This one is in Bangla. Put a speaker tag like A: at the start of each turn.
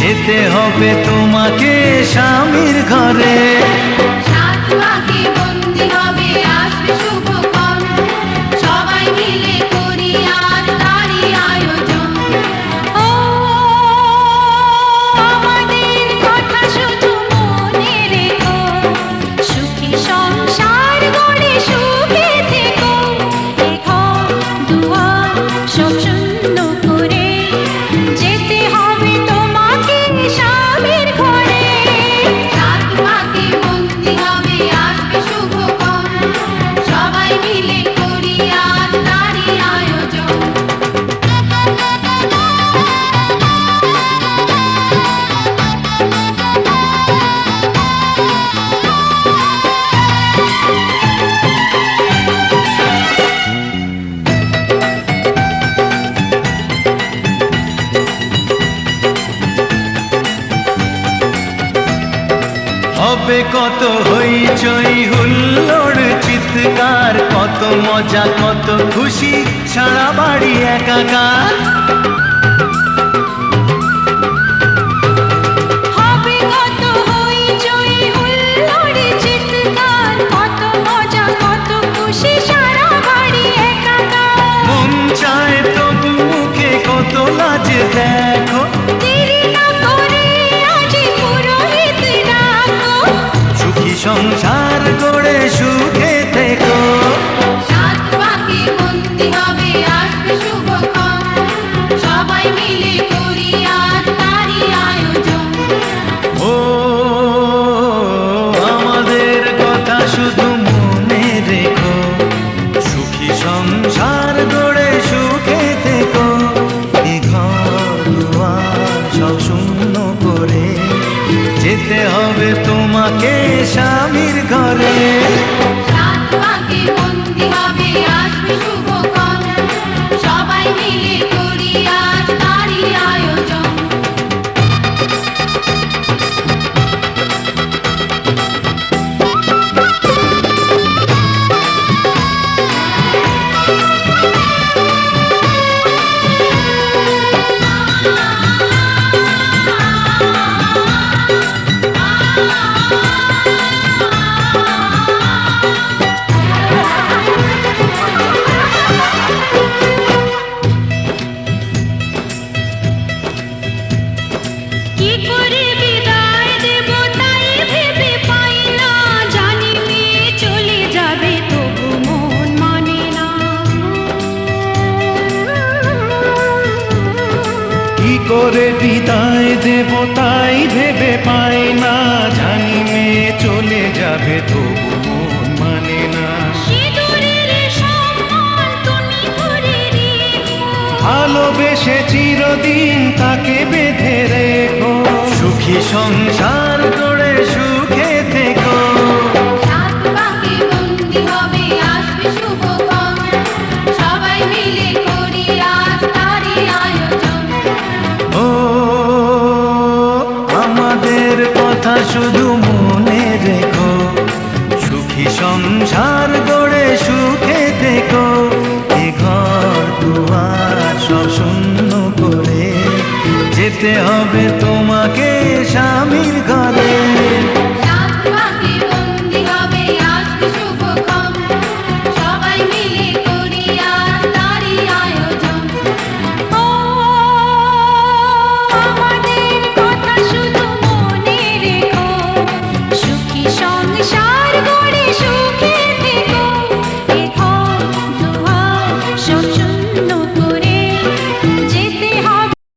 A: যেতে হবে তোমাকে স্বামীর ঘরে।
B: সাত পাকে বন্দি হবে আসবে শুভক্ষণ, সবাই মিলে করি আর তারই আয়োজন। ও আমাদের কথা শুধু মনে রেখো, সুখী সংসার গড়ে সুখে থেকো। এ ঘর দুয়ার সব শূন্য করে যেতে হবে তোমাকে স্বামীর ঘরে। সাত পাকে বন্দি হবে আসবে শুভক্ষণ, সবাই মিলে করি আর তারই আয়োজন।
A: হবে কত হইচই হুল্লোড় চিৎকার, কত মজা কত খুশি, সারা বাড়ি একাকার।
B: হবে কত হইচই হুল্লোড় চিৎকার, কত মজা কত খুশি, সারা বাড়ি একাকার।
A: মন চায় তবু মুখে কত লাজ দেখো,
B: দেরি না করে আজই পুরোহিত ডাকো।
A: সুখী সংসার গড়ে সুখে থেকো।
B: সাত পাকে বন্দি হবে আসবে শুভক্ষণ, সবাই মিলে করি আর তারই আয়োজন।
A: ও আমাদের কথা শুধু মনে রেখো, সুখী সংসার গড়ে সুখে থেকো। এ ঘর দুয়ার সব শূন্য করে যেতে হবে তোমাকে স্বামীর ঘরে।
B: সাত পাকে বন্দি হবে আসবে শুভক্ষণ, সবাই মিলে করি আর তারই আয়োজন। কি করে বিদায় দেব তাই ভেবে পাই না, জানি মেয়ে চলে যাবে তবু মন মানে না।
A: কি করে বিদায় দেব তাই ভেবে পাই না, জানি মেয়ে চলে যাবে তবু মন মানে না।
B: সিঁদুরের সম্মান তুমি ধরে রেখো,
A: ভালোবেসে চিরদিন তাকে বেঁধে রেখো, সুখী সংসার